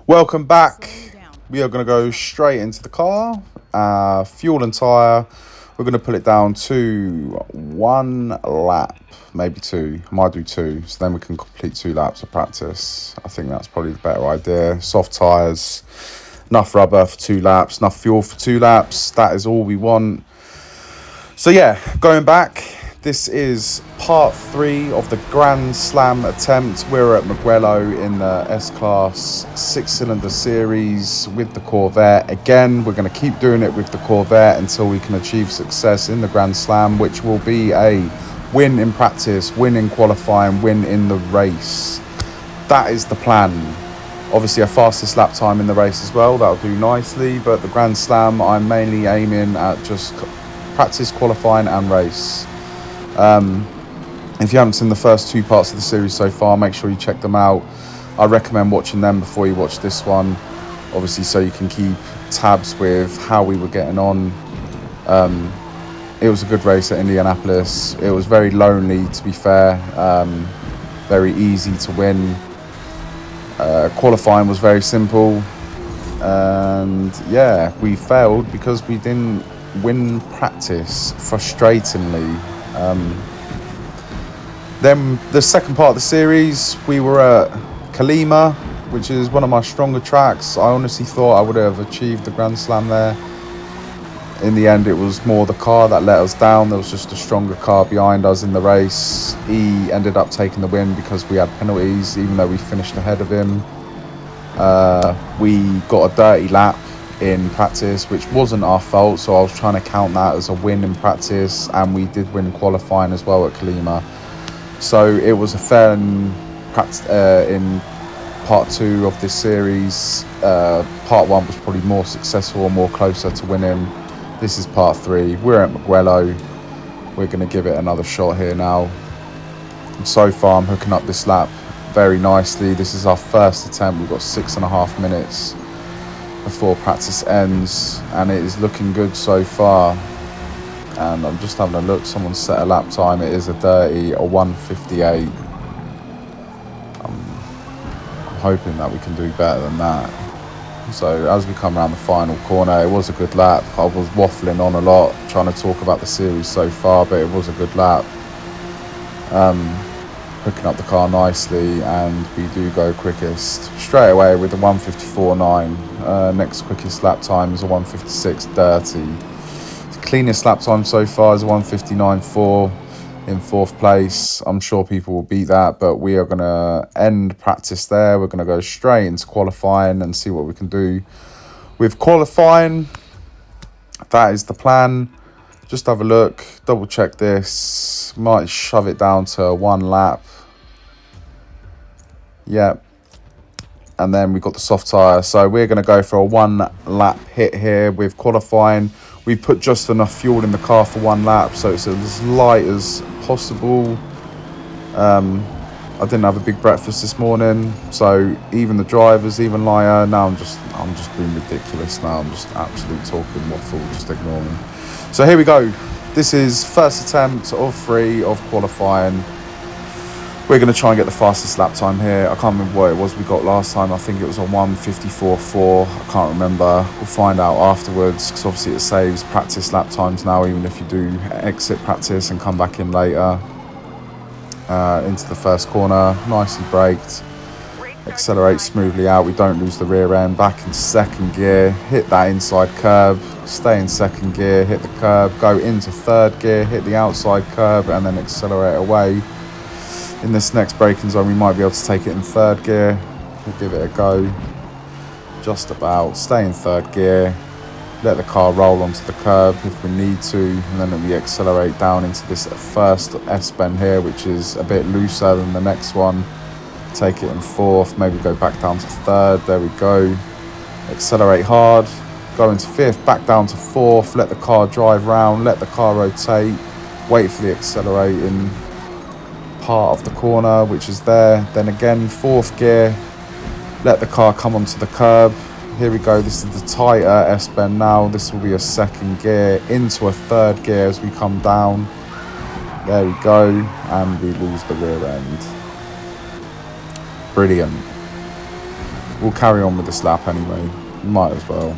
Welcome back. We are going to go straight into the car. Fuel and tyre. We're going to put it down to 1 lap, maybe 2. I might do 2, so then we can complete 2 laps of practice. I think that's probably the better idea. Soft tyres, enough rubber for 2 laps, enough fuel for 2 laps. That is all we want. So yeah, going back. This is part 3 of the Grand Slam attempt. We're at Mugello in the S-Class 6-cylinder series with the Corvette. Again, we're going to keep doing it with the Corvette until we can achieve success in the Grand Slam, which will be a win in practice, win in qualifying, win in the race. That is the plan. Obviously, a fastest lap time in the race as well. That'll do nicely. But the Grand Slam, I'm mainly aiming at just practice, qualifying and race. If you haven't seen the first 2 parts of the series so far, make sure you check them out. I recommend watching them before you watch this one, obviously, so you can keep tabs with how we were getting on. It was a good race at Indianapolis. It was very lonely, to be fair, very easy to win. Qualifying was very simple, and yeah, we failed because we didn't win practice, frustratingly. Then the second part of the series, we were at Kalima, which is one of my stronger tracks. I honestly thought I would have achieved the Grand Slam there. In the end, it was more the car that let us down. There was just a stronger car behind us in the race. He ended up taking the win because we had penalties, even though we finished ahead of him. We got a dirty lap in practice, which wasn't our fault, so I was trying to count that as a win in practice, and we did win qualifying as well at Kalima. So it was a fair in part 2 of this series. Part 1 was probably more successful or more closer to winning. This is part 3. We're at Mugello. We're going to give it another shot here now. And so far, I'm hooking up this lap very nicely. This is our first attempt. We've got 6.5 minutes before practice ends, and it is looking good so far. And I'm just having a look. Someone set a lap time. It is a 1:58. I'm hoping that we can do better than that. So as we come around the final corner, it was a good lap. I was waffling on a lot, trying to talk about the series so far, but it was a good lap. Hooking up the car nicely, and we do go quickest straight away with the 1:54.9. Next quickest lap time is a 1:56.30. Cleanest lap time so far is 1:59.4 in 4th place. I'm sure people will beat that, but we are going to end practice there. We're going to go straight into qualifying and see what we can do with qualifying. That is the plan. Just have a look, double check this. Might shove it down to 1 lap. Yep. And then we've got the soft tyre. So we're going to go for a 1 lap hit here with qualifying. We've put just enough fuel in the car for 1 lap, so it's as light as possible. I didn't have a big breakfast this morning, so even the driver's even lighter. Now I'm just being ridiculous now. I'm just absolutely talking waffle, just ignore me. So here we go. This is first attempt of 3 of qualifying. We're going to try and get the fastest lap time here. I can't remember what it was we got last time. I think it was a 1:54.4. I can't remember. We'll find out afterwards, because obviously it saves practice lap times now, even if you do exit practice and come back in later. Into the first corner, nicely braked. Accelerate smoothly out. We don't lose the rear end. Back in second gear. Hit that inside curb. Stay in second gear. Hit the curb. Go into third gear. Hit the outside curb, and then accelerate away. In this next braking zone, we might be able to take it in third gear. We'll give it a go. Just about. Stay in third gear. Let the car roll onto the curb if we need to. And then we accelerate down into this first S-bend here, which is a bit looser than the next one. Take it in 4th. Maybe go back down to 3rd. There we go. Accelerate hard. Go into 5th. Back down to 4th. Let the car drive round. Let the car rotate. Wait for the accelerating part of the corner, which is there. Then again, 4th gear, let the car come onto the curb. Here we go. This is the tighter S-bend now. This will be a second gear into a third gear as we come down. There we go, and we lose the rear end. Brilliant. we'll carry on with this lap anyway. Might as well.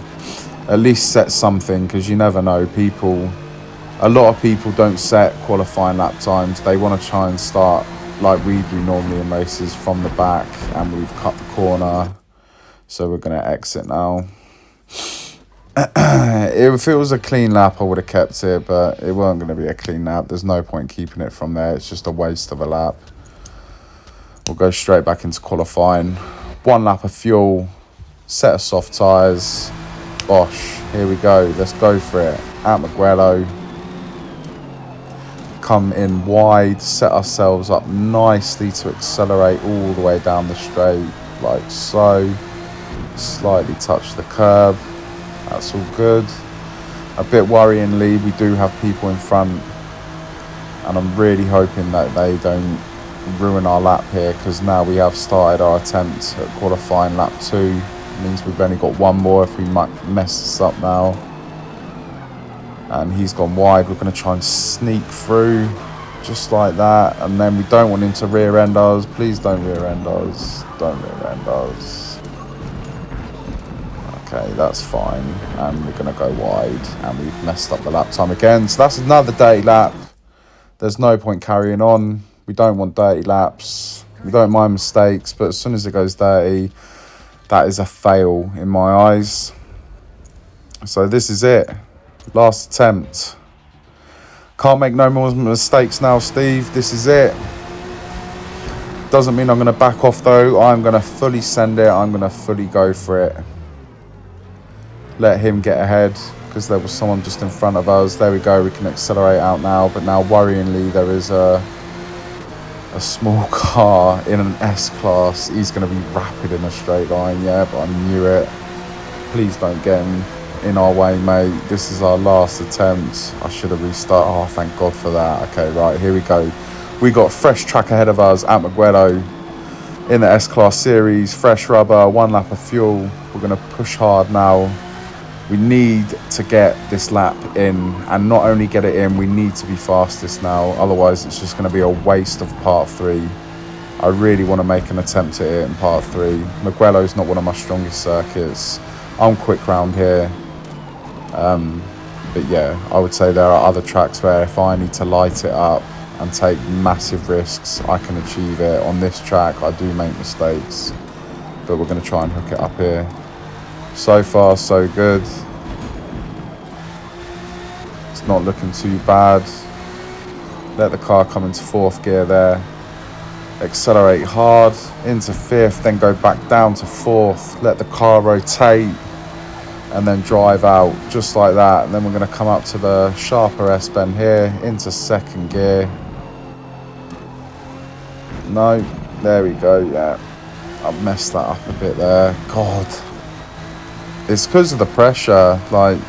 At least set something, because you never know. A lot of people don't set qualifying lap times. They want to try and start like we do normally in races from the back, and we've cut the corner. So we're going to exit now. If it was a clean lap, I would have kept it, but it wasn't going to be a clean lap. There's no point keeping it from there. It's just a waste of a lap. We'll go straight back into qualifying. 1 lap of fuel, set of soft tyres. Bosh, here we go. Let's go for it. At Mugello. Come in wide, set ourselves up nicely to accelerate all the way down the straight, like so. Slightly touch the curb. That's all good. A bit worryingly, we do have people in front, and I'm really hoping that they don't ruin our lap here, because now we have started our attempt at qualifying lap 2. It means we've only got 1 more if we might mess this up now. And he's gone wide. We're going to try and sneak through just like that, and then we don't want him to rear end us. Please don't rear end us. Don't rear end us. Okay, that's fine, and we're going to go wide, and we've messed up the lap time again. So that's another dirty lap. There's no point carrying on. We don't want dirty laps. We don't mind mistakes, but as soon as it goes dirty, that is a fail in my eyes. So this is it. Last attempt. Can't make no more mistakes now, Steve. This is it. Doesn't mean I'm going to back off, though. I'm going to fully send it. I'm going to fully go for it. Let him get ahead, because there was someone just in front of us. There we go. We can accelerate out now. But now, worryingly, there is a small car in an S-Class. He's going to be rapid in a straight line. Yeah, but I knew it. Please don't get him in our way, mate. This is our last attempt. I should have restarted. Oh, thank God for that. Okay, right, here we go. We got fresh track ahead of us at Mugello in the S-Class series. Fresh rubber, 1 lap of fuel. We're going to push hard now. We need to get this lap in, and not only get it in, we need to be fastest now. Otherwise, it's just going to be a waste of part 3. I really want to make an attempt at it in part 3. Mugello's not one of my strongest circuits. I'm quick round here. But yeah, I would say there are other tracks where if I need to light it up and take massive risks, I can achieve it. On this track, I do make mistakes, but we're going to try and hook it up here. So far, so good. It's not looking too bad. Let the car come into 4th gear there. Accelerate hard into 5th, then go back down to 4th. Let the car rotate, and then drive out just like that. And then we're going to come up to the sharper S-bend here into 2nd gear. No, there we go. Yeah, I've messed that up a bit there. God, it's because of the pressure. Like,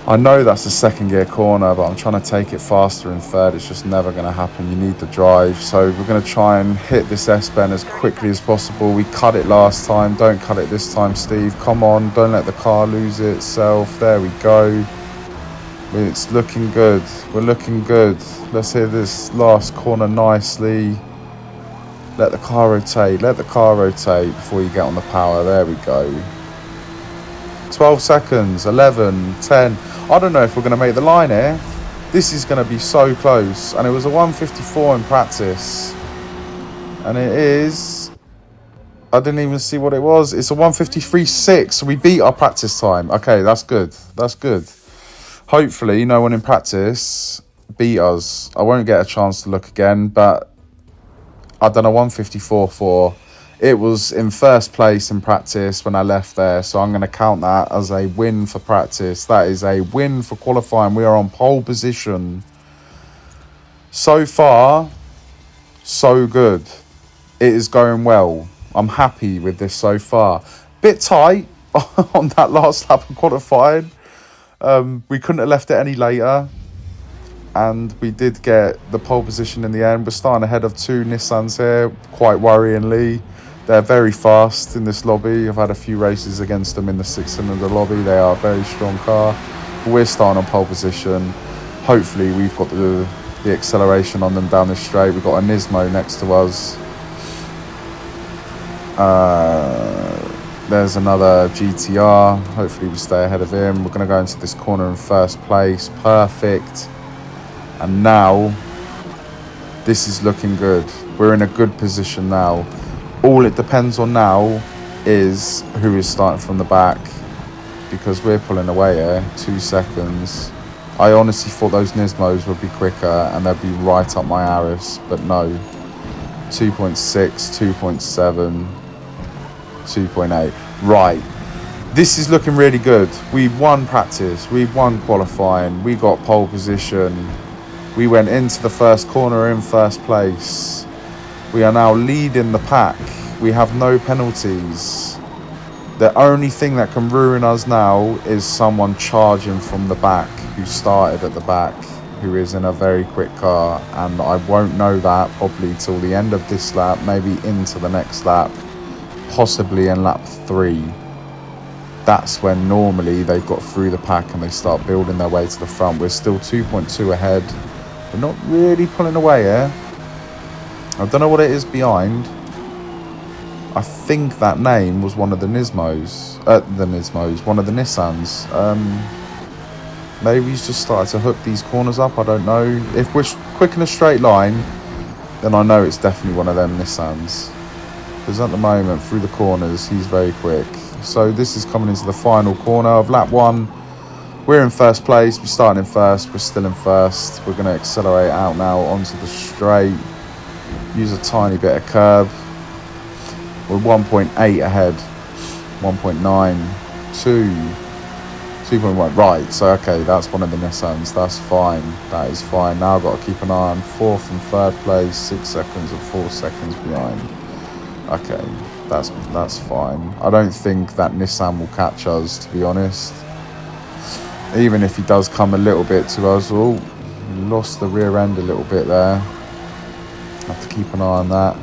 I know that's a 2nd gear corner, but I'm trying to take it faster in 3rd. It's just never going to happen. You need the drive. So we're going to try and hit this S-bend as quickly as possible. We cut it last time. Don't cut it this time, Steve. Come on. Don't let the car lose itself. There we go. It's looking good. We're looking good. Let's hit this last corner nicely. Let the car rotate. Let the car rotate before you get on the power. There we go. 12 seconds. 11. 10. I don't know if we're going to make the line here. This is going to be so close. And it was a 154 in practice. And it is... I didn't even see what it was. It's a 153.6. So we beat our practice time. Okay, that's good. That's good. Hopefully, no one in practice beat us. I won't get a chance to look again, but I've done a 154.4. It was in 1st place in practice when I left there, so I'm going to count that as a win for practice. That is a win for qualifying. We are on pole position. So far, so good. It is going well. I'm happy with this so far. Bit tight on that last lap of qualifying. We couldn't have left it any later, and we did get the pole position in the end. We're starting ahead of 2 Nissans here, quite worryingly. They're very fast in this lobby. I've had a few races against them in the 6-cylinder lobby. They are a very strong car. But we're starting on pole position. Hopefully we've got the acceleration on them down this straight. We've got a Nismo next to us. There's another GTR. Hopefully we stay ahead of him. We're going to go into this corner in first place. Perfect. And now, this is looking good. We're in a good position now. All it depends on now is who is starting from the back, because we're pulling away here. 2 seconds. I honestly thought those Nismos would be quicker and they'd be right up my arse, but no. 2.6, 2.7, 2.8. Right. This is looking really good. We've won practice. We've won qualifying. We got pole position. We went into the first corner in first place. We are now leading the pack. We have no penalties. The only thing that can ruin us now is someone charging from the back who started at the back, who is in a very quick car, and I won't know that probably till the end of this lap, maybe into the next lap, possibly in lap 3. That's when normally they've got through the pack and they start building their way to the front. We're still 2.2 ahead. We're not really pulling away here. I don't know what it is behind. I think that name was one of the Nismos. One of the Nissans. Maybe he's just started to hook these corners up. I don't know. If we're quick in a straight line, then I know it's definitely one of them Nissans. Because at the moment, through the corners, he's very quick. So this is coming into the final corner of lap 1. We're in first place. We're starting in first. We're still in first. We're going to accelerate out now onto the straight. Use a tiny bit of curb. We're 1.8 ahead. 1.9. 2. 2.1. Right, so okay, that's one of the Nissans. That's fine. That is fine. Now I've got to keep an eye on 4th and 3rd place. 6 seconds and 4 seconds behind. Okay, that's fine. I don't think that Nissan will catch us, to be honest. Even if he does come a little bit to us. Oh, lost the rear end a little bit there. Have to keep an eye on that.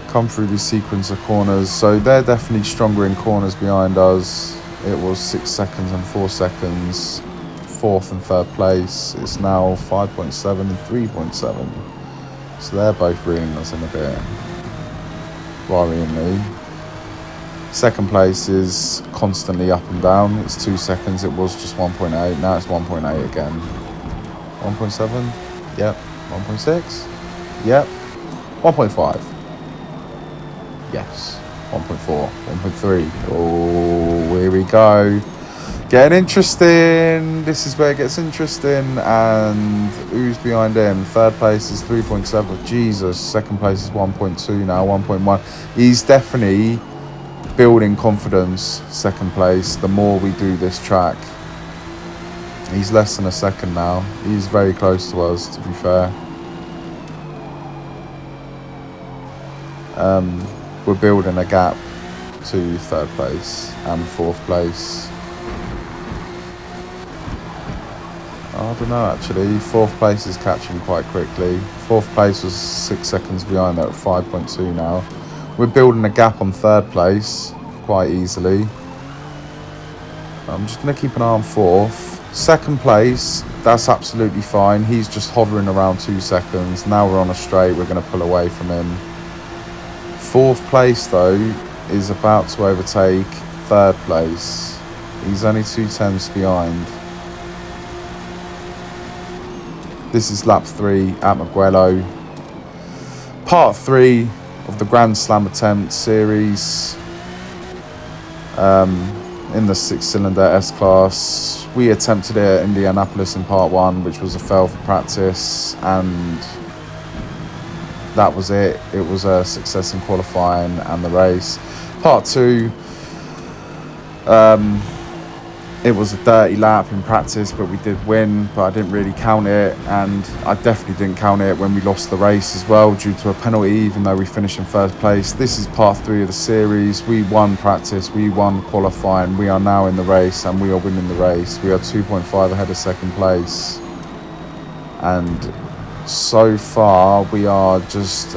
Come through this sequence of corners. So they're definitely stronger in corners behind us. It was 6 seconds and 4 seconds. 4th and 3rd place. It's now 5.7 and 3.7. So they're both reeling us in a bit. Worryingly. 2nd place is constantly up and down. It's 2 seconds. It was just 1.8. Now it's 1.8 again. 1.7. Yep. 1.6. Yep. 1.5. Yes. 1.4. 1.3. Oh, here we go. Getting interesting. This is where it gets interesting. And who's behind him? 3rd place is 3.7. Jesus. 2nd place is 1.2 now. 1.1. He's definitely building confidence. 2nd place. The more we do this track. He's less than a second now. He's very close to us, to be fair. We're building a gap to 3rd place and 4th place. I don't know, actually. 4th place is catching quite quickly. 4th place was 6 seconds behind that at 5.2 now. We're building a gap on 3rd place quite easily. I'm just going to keep an eye on 4th. 2nd place, that's absolutely fine. He's just hovering around 2 seconds. Now we're on a straight. We're going to pull away from him. 4th place, though, is about to overtake 3rd place. He's only 2 tenths behind. This is lap 3 at Mugello. Part 3 of the Grand Slam attempt series. In the 6-cylinder S-Class. We attempted it at Indianapolis in part 1, which was a fail for practice, and that was it. It was a success in qualifying and the race. Part 2, it was a dirty lap in practice, but we did win, but I didn't really count it, and I definitely didn't count it when we lost the race as well due to a penalty, even though we finished in 1st place. This is part 3 of the series. We won practice, we won qualifying, we are now in the race, and we are winning the race. We are 2.5 ahead of 2nd place, and so far we are just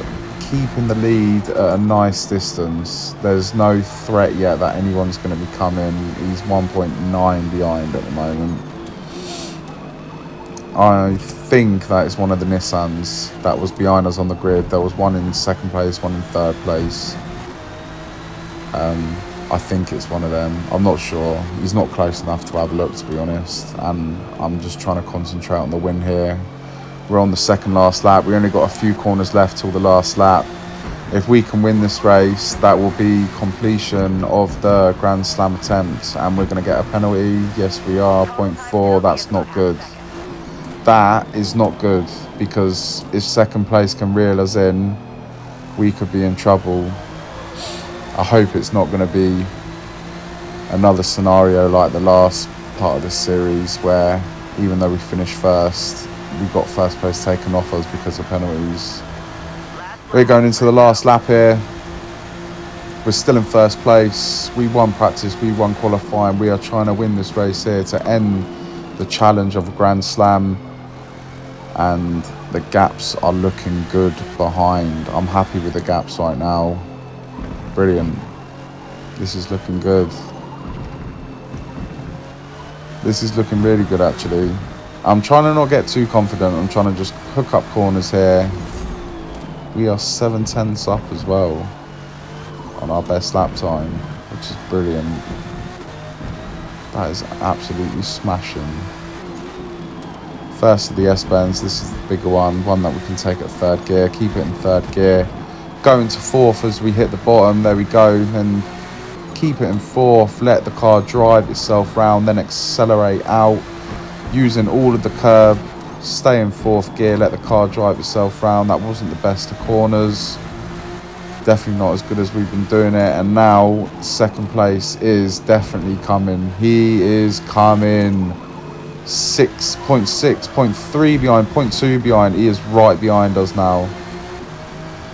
keeping the lead at a nice distance. There's no threat yet that anyone's going to be coming. He's 1.9 behind at the moment. I think that is one of the Nissans that was behind us on the grid. There was one in 2nd place, one in 3rd place. I think it's one of them. I'm not sure. He's not close enough to have a look, to be honest. And I'm just trying to concentrate on the win here. We're on the second last lap. We only got a few corners left till the last lap. If we can win this race, that will be completion of the Grand Slam attempt. And we're going to get a penalty. Yes, we are. 0.4. That's not good. That is not good, because if second place can reel us in, we could be in trouble. I hope it's not going to be another scenario like the last part of this series, where even though we finished first, we got first place taken off us because of penalties. We're going into the last lap here. We're still in first place. We won practice, we won qualifying. We are trying to win this race here to end the challenge of a Grand Slam. And the gaps are looking good behind. I'm happy with the gaps right now. Brilliant. This is looking good. This is looking really good, actually. I'm trying to not get too confident. I'm trying to just hook up corners here. We are 7/10 up as well on our best lap time, which is brilliant. That is absolutely smashing. First of the S-bends. This is the bigger one that we can take at third gear. Keep it in third gear. Go into fourth as we hit the bottom. There we go. And keep it in fourth. Let the car drive itself round. Then accelerate out using all of the curb. Stay in fourth gear. Let the car drive itself round. That wasn't the best of corners. Definitely not as good as we've been doing it. And now second place is definitely coming. He is coming. 6.6, 0.3 behind, 0.2 behind. He is right behind us now.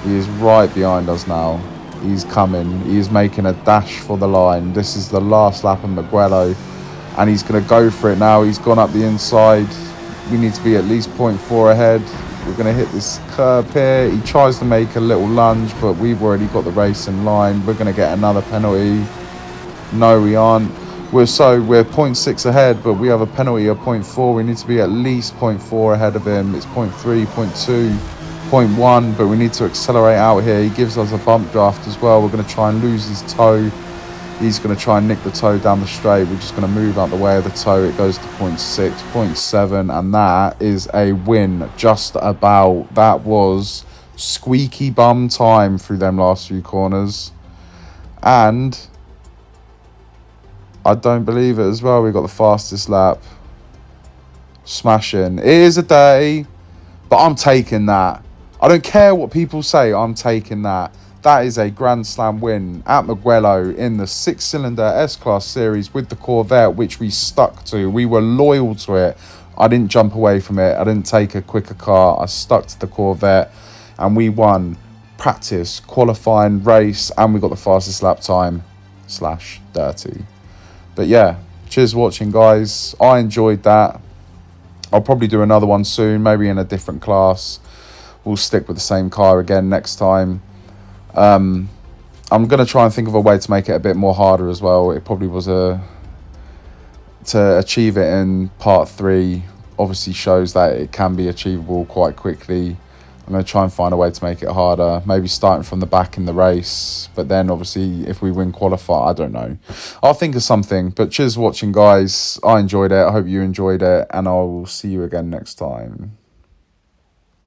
He is right behind us now. He's coming. He is making a dash for the line. This is the last lap of Mugello, and he's going to go for it now. He's gone up the inside. We need to be at least 0.4 ahead. We're going to hit this curb here. He tries to make a little lunge, but we've already got the race in line. We're going to get another penalty. No, we aren't. We're 0.6 ahead, but we have a penalty of 0.4. We need to be at least 0.4 ahead of him. It's 0.3, 0.2, 0.1, but we need to accelerate out here. He gives us a bump draft as well. We're going to try and lose his toe. He's going to try and nick the toe down the straight. We're just going to move out the way of the toe. It goes to 0.6, 0.7, and that is a win just about. That was squeaky bum time through them last few corners. And I don't believe it as well. We got the fastest lap. Smashing. It is a day, but I'm taking that. I don't care what people say. I'm taking that. That is a Grand Slam win at Mugello in the 6-cylinder S-Class series with the Corvette, which we stuck to. We were loyal to it. I didn't jump away from it. I didn't take a quicker car. I stuck to the Corvette, and we won practice, qualifying, race, and we got the fastest lap time / dirty. But yeah, cheers for watching, guys. I enjoyed that. I'll probably do another one soon, maybe in a different class. We'll stick with the same car again next time. I'm going to try and think of a way to make it a bit more harder as well. It probably was to achieve it in part 3 obviously shows that it can be achievable quite quickly. I'm going to try and find a way to make it harder, maybe starting from the back in the race, but then obviously if we win qualify, I don't know. I'll think of something, but cheers for watching, guys. I enjoyed it. I hope you enjoyed it, and I will see you again next time.